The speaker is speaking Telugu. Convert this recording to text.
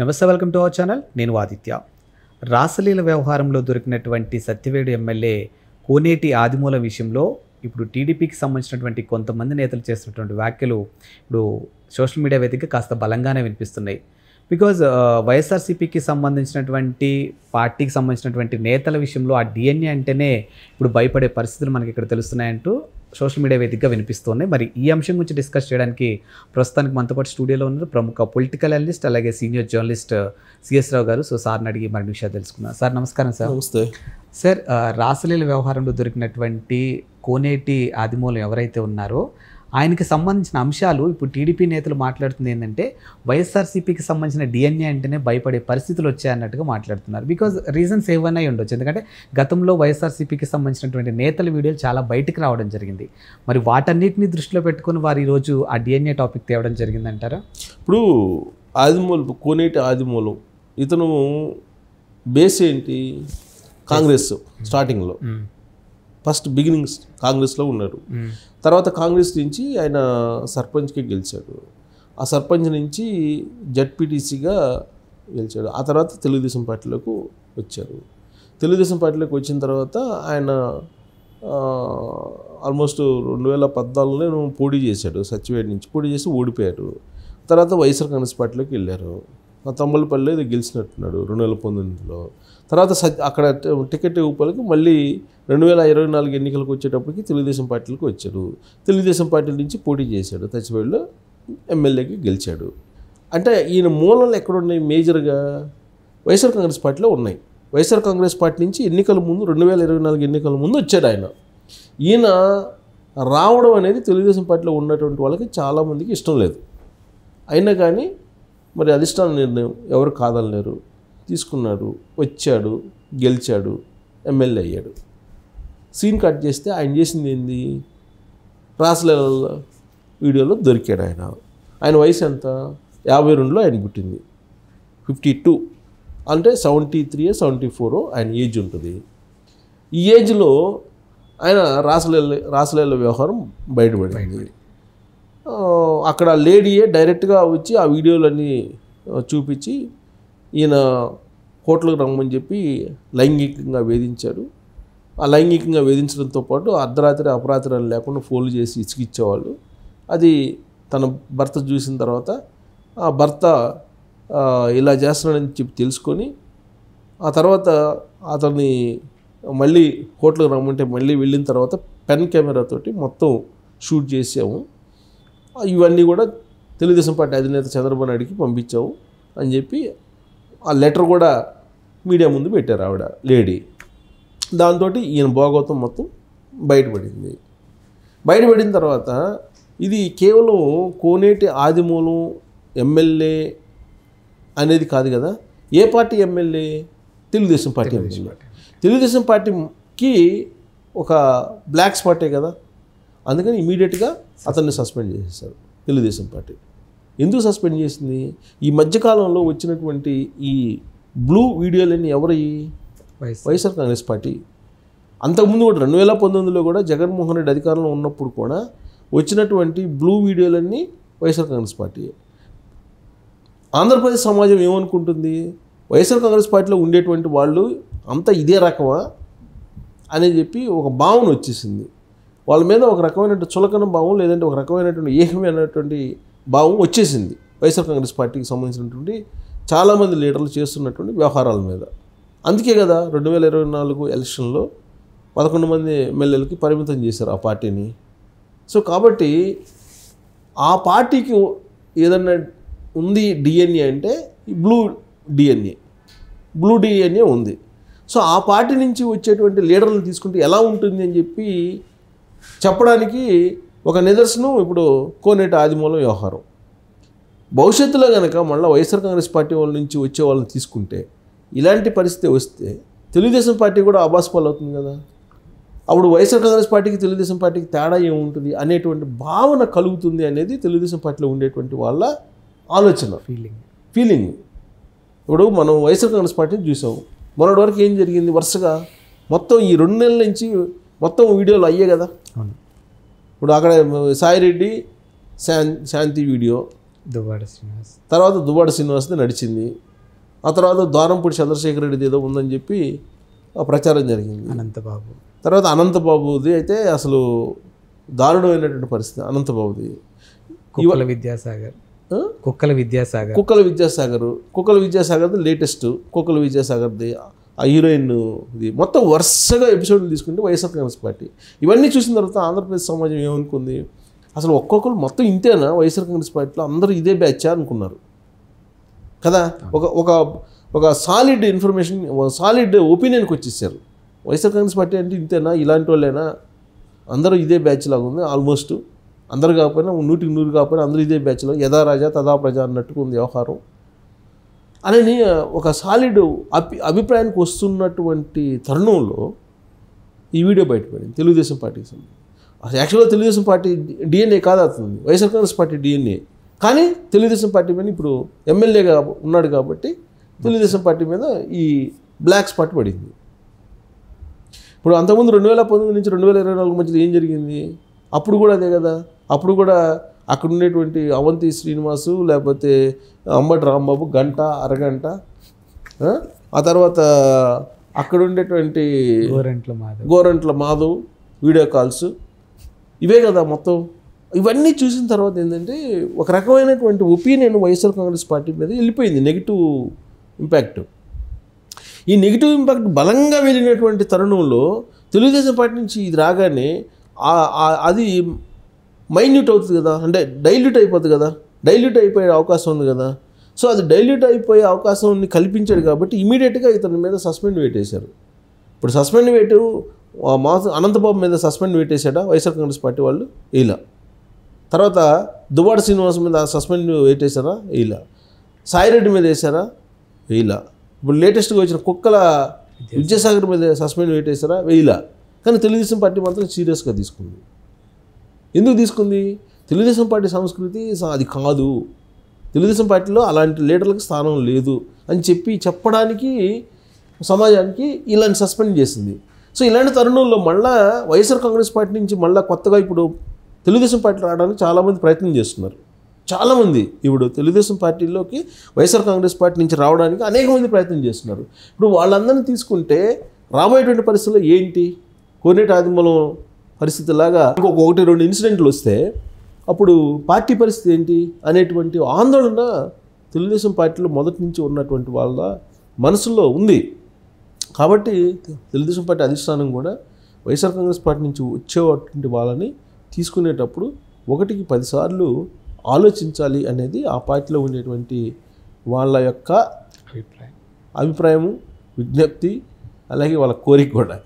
నమస్తే, వెల్కమ్ టు అవర్ ఛానల్. నేను ఆదిత్య. రాసలీల వ్యవహారంలో దొరికినటువంటి సత్యవేడు ఎమ్మెల్యే కోనేటి ఆదిమూలం విషయంలో ఇప్పుడు టీడీపీకి సంబంధించినటువంటి కొంతమంది నేతలు చేస్తున్నటువంటి వ్యాఖ్యలు ఇప్పుడు సోషల్ మీడియా వేదికగా కాస్త బలంగానే వినిపిస్తున్నాయి. బికాజ్ వైఎస్ఆర్సీపీకి సంబంధించినటువంటి పార్టీకి సంబంధించినటువంటి నేతల విషయంలో ఆ డిఎన్ఏ అంటేనే ఇప్పుడు భయపడే పరిస్థితులు మనకి ఇక్కడ తెలుస్తున్నాయంటూ సోషల్ మీడియా వేదికగా వినిపిస్తున్నాయి. మరి ఈ అంశం గురించి డిస్కస్ చేయడానికి ప్రస్తుతానికి మనతో పాటు స్టూడియోలో ఉన్నారు ప్రముఖ పొలిటికల్ అనలిస్ట్ అలాగే సీనియర్ జర్నలిస్ట్ సిఎస్ రావు గారు. సో సార్ని అడిగి మరిన్ని విషయాలు తెలుసుకున్నాం. సార్ నమస్కారం. సార్ నమస్తే సార్. రాసలీల వ్యవహారంలో దొరికినటువంటి కోనేటి ఆదిమూలం ఎవరైతే ఉన్నారో ఆయనకి సంబంధించిన అంశాలు ఇప్పుడు టీడీపీ నేతలు మాట్లాడుతుంది ఏంటంటే వైఎస్ఆర్సీపీకి సంబంధించిన డిఎన్ఏ అంటేనే భయపడే పరిస్థితులు వచ్చాయన్నట్టుగా మాట్లాడుతున్నారు. బికాజ్ రీజన్స్ ఏవైనా ఉండొచ్చు. ఎందుకంటే గతంలో వైఎస్ఆర్సీపీకి సంబంధించినటువంటి నేతల వీడియోలు చాలా బయటకు రావడం జరిగింది. మరి వాటన్నిటిని దృష్టిలో పెట్టుకుని వారు ఈరోజు ఆ డిఎన్ఏ టాపిక్ తేవడం జరిగిందంటారా? ఇప్పుడు ఆదిమూలం, కోనేటి ఆదిమూలం ఇతను బేస్ ఏంటి? కాంగ్రెస్ స్టార్టింగ్లో ఫస్ట్ బిగినింగ్స్ కాంగ్రెస్లో ఉన్నాడు. తర్వాత కాంగ్రెస్ నుంచి ఆయన సర్పంచ్కి గెలిచాడు. ఆ సర్పంచ్ నుంచి జడ్పీటీసీగా గెలిచాడు. ఆ తర్వాత తెలుగుదేశం పార్టీలోకి వచ్చారు. తెలుగుదేశం పార్టీలోకి వచ్చిన తర్వాత ఆయన ఆల్మోస్ట్ 2014లో పోటీ చేశాడు. సచివేట్ నుంచి పోటీ చేసి ఓడిపోయారు. తర్వాత వైఎస్ఆర్ కాంగ్రెస్ పార్టీలోకి వెళ్ళారు. తమ్మలపల్లి ఇది గెలిచినట్టున్నాడు 2019లో. తర్వాత అక్కడ టికెట్ ఇవ్వడానికి మళ్ళీ 2024 ఎన్నికలకు వచ్చేటప్పటికి తెలుగుదేశం పార్టీలకు వచ్చాడు. తెలుగుదేశం పార్టీ నుంచి పోటీ చేశాడు. సచివేట్లో ఎమ్మెల్యేకి గెలిచాడు. అంటే ఈయన మూలాలు ఎక్కడున్నాయి? మేజర్గా వైఎస్ఆర్ కాంగ్రెస్ పార్టీలో ఉన్నాయి. వైఎస్ఆర్ కాంగ్రెస్ పార్టీ నుంచి ఎన్నికల ముందు 2024 ఎన్నికల ముందు వచ్చాడు ఆయన. ఈయన రావడం అనేది తెలుగుదేశం పార్టీలో ఉన్నటువంటి వాళ్ళకి చాలామందికి ఇష్టం లేదు. అయినా కానీ మరి అధిష్టాన నిర్ణయం ఎవరు కాదనలేరు, తీసుకున్నాడు, వచ్చాడు, గెలిచాడు, ఎమ్మెల్యే అయ్యాడు. సీన్ కట్ చేస్తే ఆయన చేసింది ఏంది? రాసలీల వీడియోలో దొరికాడు ఆయన. ఆయన వయసు ఎంత? 52లో ఆయన పుట్టింది. 52 అంటే 73 74 ఆయన ఏజ్ ఉంటుంది. ఈ ఏజ్లో ఆయన రాసలీల వ్యవహారం బయటపడింది. అక్కడ లేడీయే డైరెక్ట్గా వచ్చి ఆ వీడియోలన్నీ చూపించి ఈయన హోటల్కి రమ్మని చెప్పి లైంగికంగా వేధించాడు. ఆ లైంగికంగా వేధించడంతో పాటు అర్ధరాత్రి అపరాత్రి లేకుండా ఫోన్లు చేసి ఇచ్చికిచ్చేవాళ్ళు. అది తన భర్త చూసిన తర్వాత ఆ భర్త ఇలా చేస్తున్నాడని చెప్పి తెలుసుకొని ఆ తర్వాత అతన్ని మళ్ళీ హోటల్కి రమ్మంటే మళ్ళీ వెళ్ళిన తర్వాత పెన్ కెమెరాతోటి మొత్తం షూట్ చేసాము. ఇవన్నీ కూడా తెలుగుదేశం పార్టీ అధినేత చంద్రబాబు నాయుడికి పంపించాము అని చెప్పి ఆ లెటర్ కూడా మీడియా ముందు పెట్టారు ఆవిడ లేడీ. దాంతో ఈయన భాగవతం మొత్తం బయటపడింది. బయటపడిన తర్వాత ఇది కేవలం కోనేటి ఆదిమూలం ఎమ్మెల్యే అనేది కాదు కదా. ఏ party MLA? Telugu Desam party MLA. Telugu Desam పార్టీకి ఒక బ్లాక్ స్పాటే కదా. అందుకని ఇమీడియట్గా అతన్ని సస్పెండ్ చేసేసారు తెలుగుదేశం పార్టీ. ఎందుకు సస్పెండ్ చేసింది? ఈ మధ్యకాలంలో వచ్చినటువంటి ఈ బ్లూ వీడియోలన్నీ ఎవరి? వైఎస్ఆర్ కాంగ్రెస్ పార్టీ. అంతకుముందు కూడా 2019లో కూడా జగన్మోహన్ రెడ్డి అధికారంలో ఉన్నప్పుడు కూడా వచ్చినటువంటి బ్లూ వీడియోలన్నీ వైఎస్ఆర్ కాంగ్రెస్ పార్టీ. ఆంధ్రప్రదేశ్ సమాజం ఏమనుకుంటుంది? వైఎస్ఆర్ కాంగ్రెస్ పార్టీలో ఉండేటువంటి వాళ్ళు అంతా ఇదే రకమా అని చెప్పి ఒక భావన వచ్చేసింది. వాళ్ళ మీద ఒక రకమైన చులకన భావం, లేదంటే ఒక రకమైనటువంటి ఏకమైనటువంటి భావం వచ్చేసింది వైఎస్ఆర్ కాంగ్రెస్ పార్టీకి సంబంధించినటువంటి చాలామంది లీడర్లు చేస్తున్నటువంటి వ్యవహారాల మీద. అందుకే కదా 2024 ఎలక్షన్లో 11 మంది ఎమ్మెల్యేలకి పరిమితం చేశారు ఆ పార్టీని. సో కాబట్టి ఆ పార్టీకి ఏదన్నా ఉంది డిఎన్ఏ అంటే బ్లూ డిఎన్ఏ ఉంది. సో ఆ పార్టీ నుంచి వచ్చేటువంటి లీడర్లను తీసుకుంటే ఎలా ఉంటుంది అని చెప్పి చెప్పడానికి ఒక నిదర్శనం ఇప్పుడు కోనేటి ఆదిమూలం వ్యవహారం. భవిష్యత్తులో కనుక మళ్ళీ వైఎస్ఆర్ కాంగ్రెస్ పార్టీ వాళ్ళ నుంచి వచ్చే వాళ్ళని తీసుకుంటే ఇలాంటి పరిస్థితి వస్తే తెలుగుదేశం పార్టీ కూడా అబాస్పాలు అవుతుంది కదా. అప్పుడు వైఎస్ఆర్ కాంగ్రెస్ పార్టీకి తెలుగుదేశం పార్టీకి తేడా ఏముంటుంది అనేటువంటి భావన కలుగుతుంది అనేది తెలుగుదేశం పార్టీలో ఉండేటువంటి వాళ్ళ ఆలోచన, ఫీలింగ్. ఇప్పుడు మనం వైఎస్ఆర్ కాంగ్రెస్ పార్టీని చూసాము. మొన్నటి వరకు ఏం జరిగింది? వరుసగా మొత్తం ఈ 2 నెలల నుంచి మొత్తం వీడియోలు అయ్యే కదా. ఇప్పుడు అక్కడ సాయిరెడ్డి శాంతి వీడియో, దువ్వాడ శ్రీనివాస్. తర్వాత దువ్వాడ శ్రీనివాస్ది నడిచింది. ఆ తర్వాత ద్వారంపూడి చంద్రశేఖర్ రెడ్డిది ఏదో ఉందని చెప్పి ఆ ప్రచారం జరిగింది. అనంతబాబు. తర్వాత అనంతబాబుది అయితే అసలు దారుణమైనటువంటి పరిస్థితి అనంతబాబుది. కుక్కల విద్యాసాగర్. కుక్కల విద్యాసాగర్. కుక్కల విద్యాసాగర్ది లేటెస్ట్. కుక్కల విద్యాసాగర్ది ఆ హీరోయిన్ ఇది మొత్తం వరుసగా ఎపిసోడ్లు తీసుకుంటే వైఎస్ఆర్ కాంగ్రెస్ పార్టీ. ఇవన్నీ చూసిన తర్వాత ఆంధ్రప్రదేశ్ సమాజం ఏమనుకుంది, అసలు ఒక్కొక్కరు మొత్తం ఇంతేనా వైఎస్ఆర్ కాంగ్రెస్ పార్టీలో అందరూ ఇదే బ్యాచా అనుకున్నారు కదా. ఒక సాలిడ్ ఇన్ఫర్మేషన్, సాలిడ్ ఒపీనియన్కి వచ్చేసారు. వైఎస్ఆర్ కాంగ్రెస్ పార్టీ అంటే ఇంతేనా, ఇలాంటి వాళ్ళైనా, అందరూ ఇదే బ్యాచ్ లాగా ఉంది. ఆల్మోస్ట్ అందరు కాకపోయినా 100% కాకపోయినా అందరూ ఇదే బ్యాచ్లో, యథా రాజా తదా ప్రజా అన్నట్టుగా ఉంది వ్యవహారం అని ఒక సాలిడ్ అభిప్రాయానికి వస్తున్నటువంటి తరుణంలో ఈ వీడియో బయటపడింది తెలుగుదేశం పార్టీకి సంబంధించి. యాక్చువల్గా తెలుగుదేశం పార్టీ డిఎన్ఏ కాదు అవుతుంది, వైఎస్ఆర్ కాంగ్రెస్ పార్టీ డిఎన్ఏ. కానీ తెలుగుదేశం పార్టీ మీద ఇప్పుడు ఎమ్మెల్యేగా ఉన్నాడు కాబట్టి తెలుగుదేశం పార్టీ మీద ఈ బ్లాక్ స్పాట్ పడింది. ఇప్పుడు అంతకుముందు 2019 నుంచి 2024 మధ్యలో ఏం జరిగింది, అప్పుడు కూడా అదే కదా. అప్పుడు కూడా అక్కడ ఉండేటువంటి అవంతి శ్రీనివాసు లేకపోతే అంబటి రాంబాబు గంట అరగంట, ఆ తర్వాత అక్కడ ఉండేటువంటి గోరంట్ల మాధవ్ వీడియో కాల్స్, ఇవే కదా మొత్తం. ఇవన్నీ చూసిన తర్వాత ఏంటంటే ఒక రకమైనటువంటి ఒపీనియన్ వైఎస్ఆర్ కాంగ్రెస్ పార్టీ మీద వెళ్ళిపోయింది, నెగిటివ్ ఇంపాక్ట్. ఈ నెగిటివ్ ఇంపాక్ట్ బలంగా వెళ్ళినటువంటి తరుణంలో తెలుగుదేశం పార్టీ నుంచి ఇది రాగానే అది మైన్యూట్ అవుతుంది కదా, అంటే డైల్యూట్ అయిపోతుంది కదా, డైల్యూట్ అయిపోయే అవకాశం ఉంది కదా. సో అది డైల్యూట్ అయిపోయే అవకాశం కల్పించాడు కాబట్టి ఇమీడియట్గా ఇతని మీద సస్పెండ్ వేటేశారు. ఇప్పుడు సస్పెండ్ వేటు అనంతబాబు మీద సస్పెండ్ వేటేశాడా వైఎస్ఆర్ కాంగ్రెస్ పార్టీ వాళ్ళు, ఇలా. తర్వాత దువ్వాడ శ్రీనివాస్ మీద సస్పెండ్ వేటేశారా, ఇలా. సాయిరెడ్డి మీద వేశారా, ఇలా. ఇప్పుడు లేటెస్ట్గా వచ్చిన కుక్కల విద్యాసాగర్ మీద సస్పెండ్ వేటేశారా, ఇలా. కానీ తెలుగుదేశం పార్టీ మాత్రం సీరియస్గా తీసుకుంది. ఎందుకు తీసుకుంది, తెలుగుదేశం పార్టీ సంస్కృతి అది కాదు, తెలుగుదేశం పార్టీలో అలాంటి లీడర్లకు స్థానం లేదు అని చెప్పడానికి సమాజానికి ఇలాంటి సస్పెండ్ చేసింది. సో ఇలాంటి తరుణంలో మళ్ళీ వైఎస్ఆర్ కాంగ్రెస్ పార్టీ నుంచి మళ్ళీ కొత్తగా ఇప్పుడు తెలుగుదేశం పార్టీ రావడానికి చాలామంది ప్రయత్నం చేస్తున్నారు. చాలామంది ఇప్పుడు తెలుగుదేశం పార్టీలోకి వైఎస్ఆర్ కాంగ్రెస్ పార్టీ నుంచి రావడానికి అనేక మంది ప్రయత్నం చేస్తున్నారు. ఇప్పుడు వాళ్ళందరినీ తీసుకుంటే రాబోయేటువంటి పరిస్థితుల్లో ఏంటి, కోనేటి ఆదిమూలం పరిస్థితిలాగా ఇంకొక 1-2 ఇన్సిడెంట్లు వస్తే అప్పుడు పార్టీ పరిస్థితి ఏంటి అనేటువంటి ఆందోళన తెలుగుదేశం పార్టీలో మొదటి నుంచి ఉన్నటువంటి వాళ్ళ మనసులో ఉంది. కాబట్టి తెలుగుదేశం పార్టీ అధిష్టానం కూడా వైఎస్ఆర్ కాంగ్రెస్ పార్టీ నుంచి వచ్చేటువంటి వాళ్ళని తీసుకునేటప్పుడు 1కి 10 సార్లు ఆలోచించాలి అనేది ఆ పార్టీలో ఉండేటువంటి వాళ్ళ యొక్క అభిప్రాయము, విజ్ఞప్తి, అలాగే వాళ్ళ కోరిక కూడా.